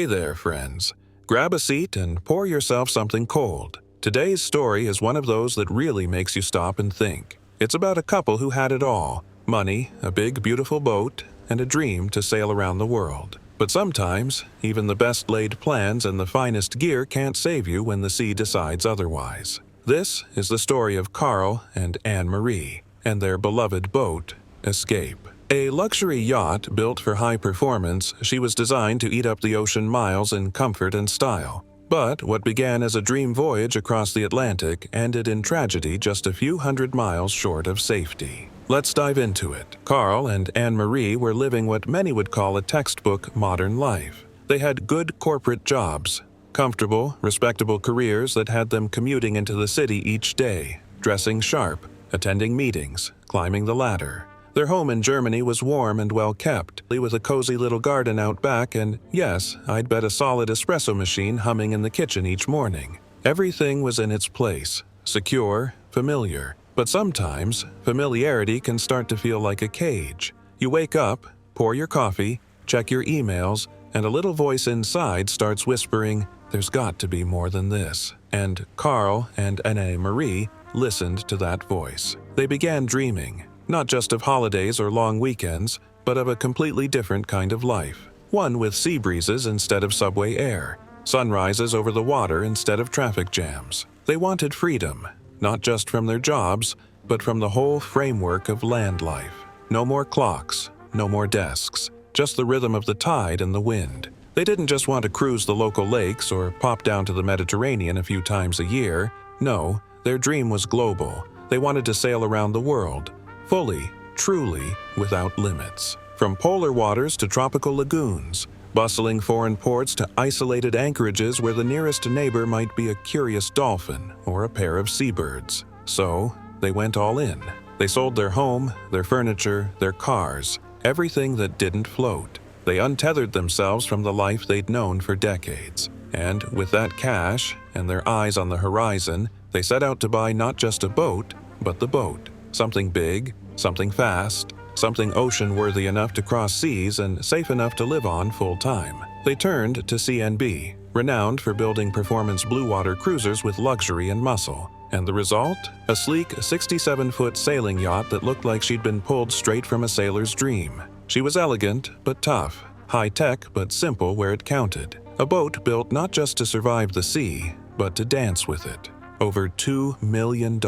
Hey there, friends. Grab a seat and pour yourself something cold. Today's story is one of those that really makes you stop and think. It's about a couple who had it all: money, a big, beautiful boat, and a dream to sail around the world. But sometimes, even the best laid plans and the finest gear can't save you when the sea decides otherwise. This is the story of Carl and Anne-Marie and their beloved boat, Escape. A luxury yacht built for high performance, she was designed to eat up the ocean miles in comfort and style. But what began as a dream voyage across the Atlantic ended in tragedy just a few hundred miles short of safety. Let's dive into it. Carl and Anne-Marie were living what many would call a textbook modern life. They had good corporate jobs, comfortable, respectable careers that had them commuting into the city each day, dressing sharp, attending meetings, climbing the ladder. Their home in Germany was warm and well kept, with a cozy little garden out back and, yes, I'd bet a solid espresso machine humming in the kitchen each morning. Everything was in its place, secure, familiar. But sometimes, familiarity can start to feel like a cage. You wake up, pour your coffee, check your emails, and a little voice inside starts whispering, "There's got to be more than this." And Carl and Anne-Marie listened to that voice. They began dreaming. Not just of holidays or long weekends, but of a completely different kind of life. One with sea breezes instead of subway air, sunrises over the water instead of traffic jams. They wanted freedom, not just from their jobs, but from the whole framework of land life. No more clocks, no more desks, just the rhythm of the tide and the wind. They didn't just want to cruise the local lakes or pop down to the Mediterranean a few times a year. No, their dream was global. They wanted to sail around the world, fully, truly, without limits. From polar waters to tropical lagoons, bustling foreign ports to isolated anchorages where the nearest neighbor might be a curious dolphin or a pair of seabirds. So, they went all in. They sold their home, their furniture, their cars, everything that didn't float. They untethered themselves from the life they'd known for decades. And with that cash and their eyes on the horizon, they set out to buy not just a boat, but the boat. Something big, something fast, something ocean-worthy enough to cross seas and safe enough to live on full-time. They turned to CNB, renowned for building performance blue water cruisers with luxury and muscle. And the result? A sleek 67-foot sailing yacht that looked like she'd been pulled straight from a sailor's dream. She was elegant but tough, high-tech but simple where it counted. A boat built not just to survive the sea, but to dance with it. Over $2 million.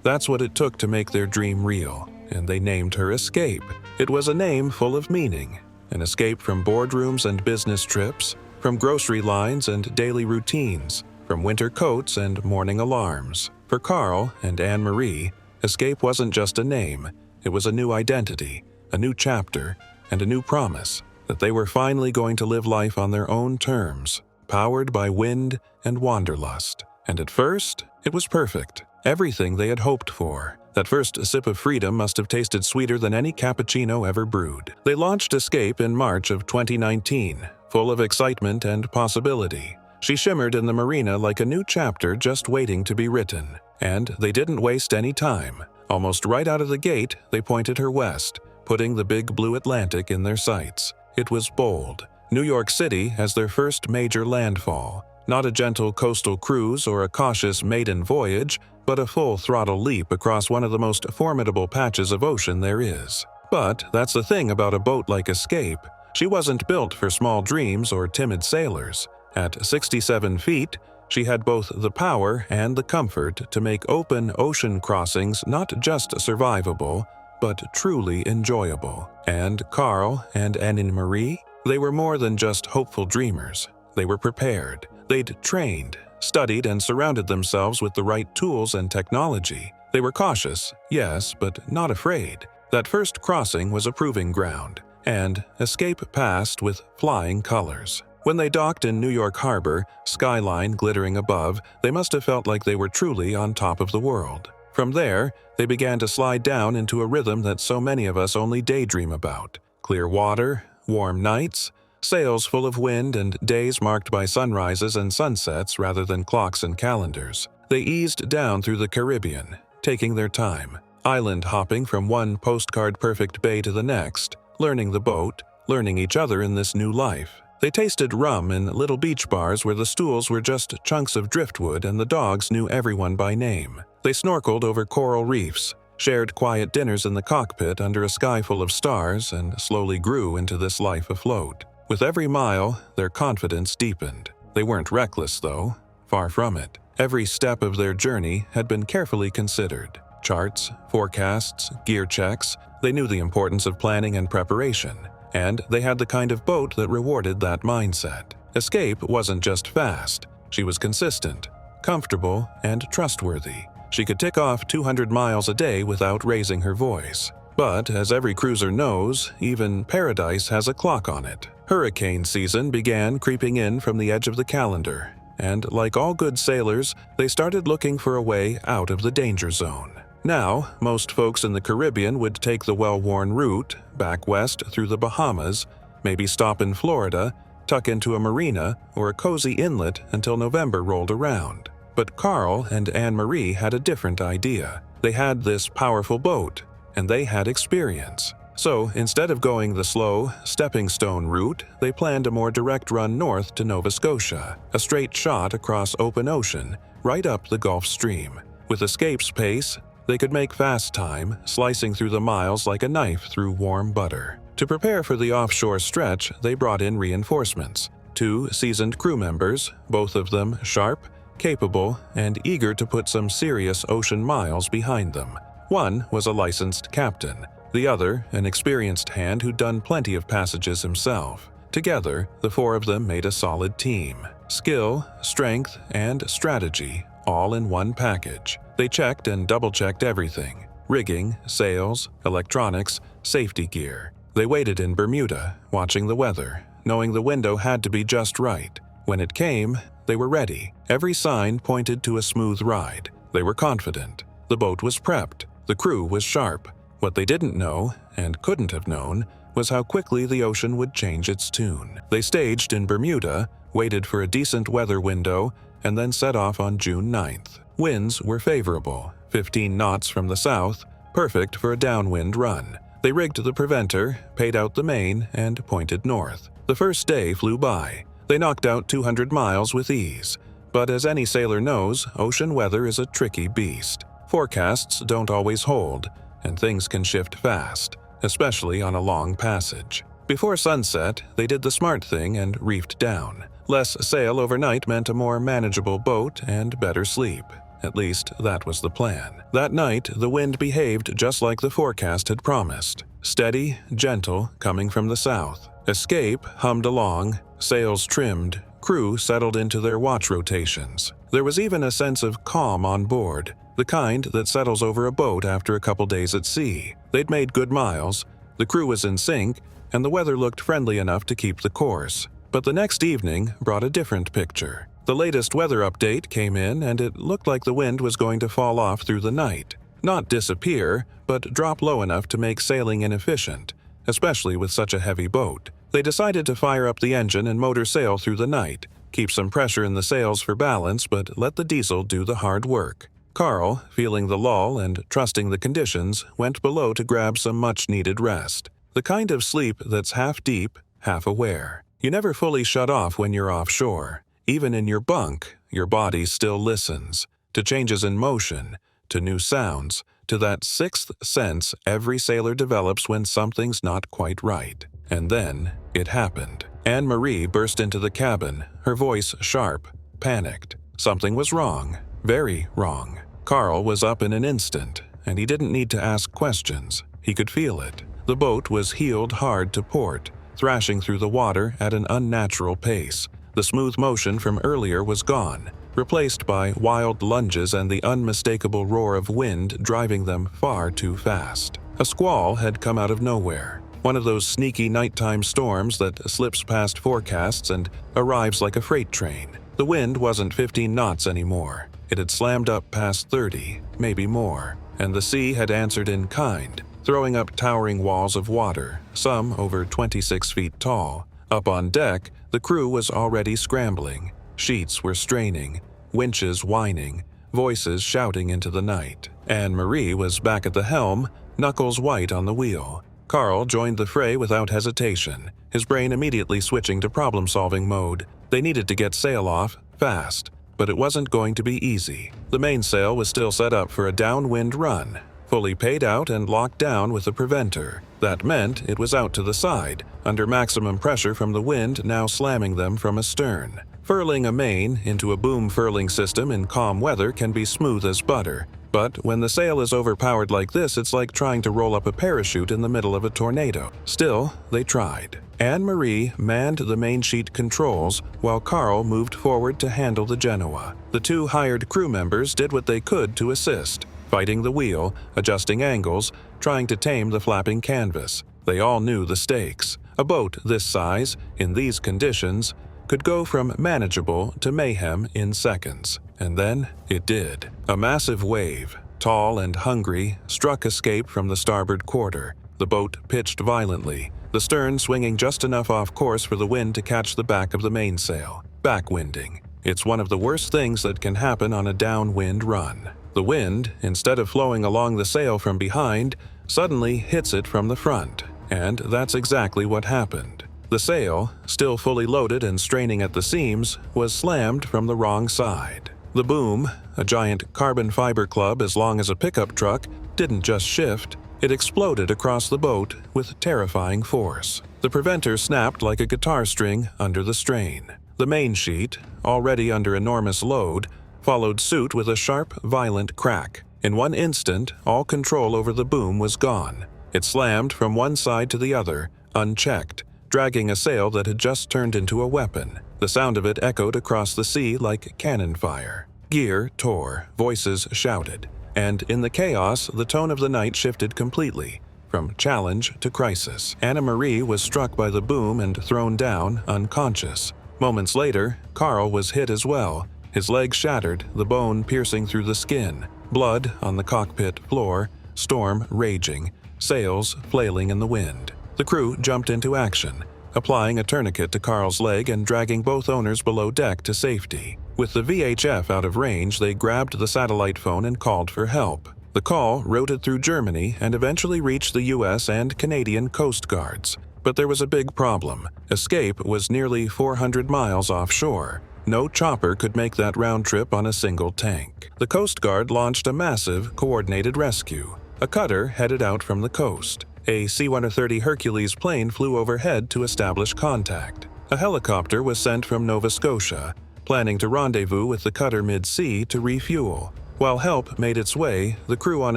That's what it took to make their dream real, and they named her Escape. It was a name full of meaning, an escape from boardrooms and business trips, from grocery lines and daily routines, from winter coats and morning alarms. For Carl and Anne-Marie, Escape wasn't just a name, it was a new identity, a new chapter, and a new promise that they were finally going to live life on their own terms, powered by wind and wanderlust. And at first, it was perfect. Everything they had hoped for. That first sip of freedom must have tasted sweeter than any cappuccino ever brewed. They launched Escape in March of 2019, full of excitement and possibility. She shimmered in the marina like a new chapter just waiting to be written. And they didn't waste any time. Almost right out of the gate, they pointed her west, putting the big blue Atlantic in their sights. It was bold. New York City as their first major landfall. Not a gentle coastal cruise or a cautious maiden voyage, but a full-throttle leap across one of the most formidable patches of ocean there is. But that's the thing about a boat like Escape. She wasn't built for small dreams or timid sailors. At 67 feet, she had both the power and the comfort to make open ocean crossings not just survivable, but truly enjoyable. And Carl and Anne-Marie, they were more than just hopeful dreamers. They were prepared. They'd trained, studied, and surrounded themselves with the right tools and technology. They were cautious, yes, but not afraid. That first crossing was a proving ground, and Escape passed with flying colors. When they docked in New York Harbor, skyline glittering above, they must have felt like they were truly on top of the world. From there, they began to slide down into a rhythm that so many of us only daydream about. Clear water, warm nights, sails full of wind, and days marked by sunrises and sunsets rather than clocks and calendars. They eased down through the Caribbean, taking their time, island hopping from one postcard-perfect bay to the next, learning the boat, learning each other in this new life. They tasted rum in little beach bars where the stools were just chunks of driftwood and the dogs knew everyone by name. They snorkeled over coral reefs, shared quiet dinners in the cockpit under a sky full of stars, and slowly grew into this life afloat. With every mile, their confidence deepened. They weren't reckless, though. Far from it. Every step of their journey had been carefully considered. Charts, forecasts, gear checks. They knew the importance of planning and preparation, and they had the kind of boat that rewarded that mindset. Escape wasn't just fast. She was consistent, comfortable, and trustworthy. She could tick off 200 miles a day without raising her voice. But, as every cruiser knows, even paradise has a clock on it. Hurricane season began creeping in from the edge of the calendar, and like all good sailors, they started looking for a way out of the danger zone. Now, most folks in the Caribbean would take the well-worn route, back west through the Bahamas, maybe stop in Florida, tuck into a marina or a cozy inlet until November rolled around. But Carl and Anne-Marie had a different idea. They had this powerful boat, and they had experience. So, instead of going the slow, stepping stone route, they planned a more direct run north to Nova Scotia, a straight shot across open ocean, right up the Gulf Stream. With Escape's pace, they could make fast time, slicing through the miles like a knife through warm butter. To prepare for the offshore stretch, they brought in reinforcements. 2 seasoned crew members, both of them sharp, capable, and eager to put some serious ocean miles behind them. One was a licensed captain, the other an experienced hand who'd done plenty of passages himself. Together, the 4 of them made a solid team. Skill, strength, and strategy, all in one package. They checked and double-checked everything: rigging, sails, electronics, safety gear. They waited in Bermuda, watching the weather, knowing the window had to be just right. When it came, they were ready. Every sign pointed to a smooth ride. They were confident. The boat was prepped. The crew was sharp. What they didn't know, and couldn't have known, was how quickly the ocean would change its tune. They staged in Bermuda, waited for a decent weather window, and then set off on June 9th. Winds were favorable, 15 knots from the south, perfect for a downwind run. They rigged the preventer, paid out the main, and pointed north. The first day flew by. They knocked out 200 miles with ease. But as any sailor knows, ocean weather is a tricky beast. Forecasts don't always hold, and things can shift fast, especially on a long passage. Before sunset, they did the smart thing and reefed down. Less sail overnight meant a more manageable boat and better sleep. At least, that was the plan. That night, the wind behaved just like the forecast had promised. Steady, gentle, coming from the south. Escape hummed along, sails trimmed, crew settled into their watch rotations. There was even a sense of calm on board, the kind that settles over a boat after a couple days at sea. They'd made good miles, the crew was in sync, and the weather looked friendly enough to keep the course. But the next evening brought a different picture. The latest weather update came in, and it looked like the wind was going to fall off through the night. Not disappear, but drop low enough to make sailing inefficient, especially with such a heavy boat. They decided to fire up the engine and motor sail through the night, keep some pressure in the sails for balance, but let the diesel do the hard work. Carl, feeling the lull and trusting the conditions, went below to grab some much-needed rest. The kind of sleep that's half deep, half aware. You never fully shut off when you're offshore. Even in your bunk, your body still listens to changes in motion, to new sounds, to that sixth sense every sailor develops when something's not quite right. And then, it happened. Anne-Marie burst into the cabin, her voice sharp, panicked. Something was wrong, very wrong. Carl was up in an instant, and he didn't need to ask questions. He could feel it. The boat was heeled hard to port, thrashing through the water at an unnatural pace. The smooth motion from earlier was gone, replaced by wild lunges and the unmistakable roar of wind driving them far too fast. A squall had come out of nowhere, one of those sneaky nighttime storms that slips past forecasts and arrives like a freight train. The wind wasn't 15 knots anymore. It had slammed up past 30, maybe more, and the sea had answered in kind, throwing up towering walls of water, some over 26 feet tall. Up on deck, the crew was already scrambling. Sheets were straining, winches whining, voices shouting into the night. Anne-Marie was back at the helm, knuckles white on the wheel. Carl joined the fray without hesitation, his brain immediately switching to problem-solving mode. They needed to get sail off, fast, but it wasn't going to be easy. The mainsail was still set up for a downwind run, fully paid out and locked down with a preventer. That meant it was out to the side, under maximum pressure from the wind now slamming them from astern. Furling a main into a boom furling system in calm weather can be smooth as butter, but when the sail is overpowered like this, it's like trying to roll up a parachute in the middle of a tornado. Still, they tried. Anne-Marie manned the mainsheet controls while Carl moved forward to handle the Genoa. The two hired crew members did what they could to assist, fighting the wheel, adjusting angles, trying to tame the flapping canvas. They all knew the stakes. A boat this size, in these conditions, could go from manageable to mayhem in seconds. And then it did. A massive wave, tall and hungry, struck escape from the starboard quarter. The boat pitched violently, the stern swinging just enough off course for the wind to catch the back of the mainsail. Backwinding. It's one of the worst things that can happen on a downwind run. The wind, instead of flowing along the sail from behind, suddenly hits it from the front. And that's exactly what happened. The sail, still fully loaded and straining at the seams, was slammed from the wrong side. The boom, a giant carbon fiber club as long as a pickup truck, didn't just shift, it exploded across the boat with terrifying force. The preventer snapped like a guitar string under the strain. The mainsheet, already under enormous load, followed suit with a sharp, violent crack. In one instant, all control over the boom was gone. It slammed from one side to the other, unchecked, dragging a sail that had just turned into a weapon. The sound of it echoed across the sea like cannon fire. Gear tore, voices shouted, and in the chaos, the tone of the night shifted completely, from challenge to crisis. Anne-Marie was struck by the boom and thrown down, unconscious. Moments later, Carl was hit as well, his leg shattered, the bone piercing through the skin. Blood on the cockpit floor, storm raging, sails flailing in the wind. The crew jumped into action, applying a tourniquet to Carl's leg and dragging both owners below deck to safety. With the VHF out of range, they grabbed the satellite phone and called for help. The call routed through Germany and eventually reached the US and Canadian Coast Guards. But there was a big problem. Escape was nearly 400 miles offshore. No chopper could make that round trip on a single tank. The Coast Guard launched a massive, coordinated rescue. A cutter headed out from the coast. A C-130 Hercules plane flew overhead to establish contact. A helicopter was sent from Nova Scotia, planning to rendezvous with the cutter mid-sea to refuel. While help made its way, the crew on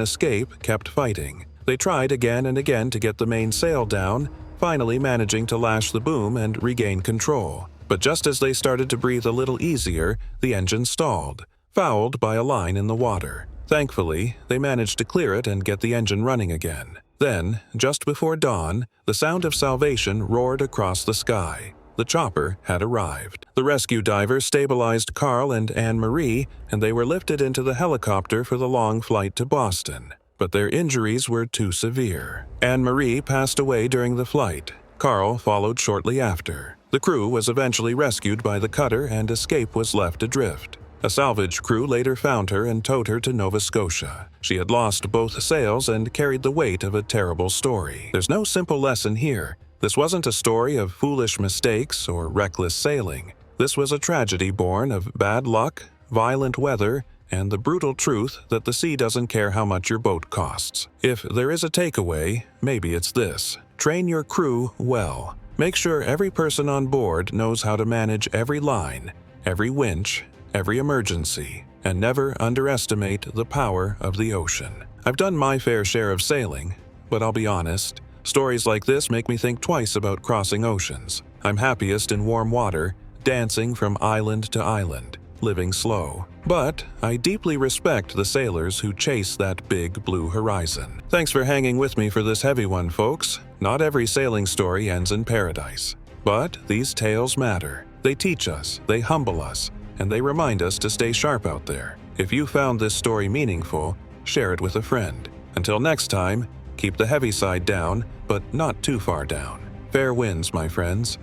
escape kept fighting. They tried again and again to get the mainsail down, finally managing to lash the boom and regain control. But just as they started to breathe a little easier, the engine stalled, fouled by a line in the water. Thankfully, they managed to clear it and get the engine running again. Then, just before dawn, the sound of salvation roared across the sky. The chopper had arrived. The rescue divers stabilized Carl and Anne-Marie, and they were lifted into the helicopter for the long flight to Boston. But their injuries were too severe. Anne-Marie passed away during the flight. Carl followed shortly after. The crew was eventually rescued by the cutter and escape was left adrift. A salvage crew later found her and towed her to Nova Scotia. She had lost both sails and carried the weight of a terrible story. There's no simple lesson here. This wasn't a story of foolish mistakes or reckless sailing. This was a tragedy born of bad luck, violent weather, and the brutal truth that the sea doesn't care how much your boat costs. If there is a takeaway, maybe it's this. Train your crew well. Make sure every person on board knows how to manage every line, every winch, every emergency, and never underestimate the power of the ocean. I've done my fair share of sailing, but I'll be honest, stories like this make me think twice about crossing oceans. I'm happiest in warm water, dancing from island to island, living slow. But I deeply respect the sailors who chase that big blue horizon. Thanks for hanging with me for this heavy one, folks. Not every sailing story ends in paradise. But these tales matter. They teach us, they humble us, and they remind us to stay sharp out there. If you found this story meaningful, share it with a friend. Until next time, keep the heavy side down, but not too far down. Fair winds, my friends.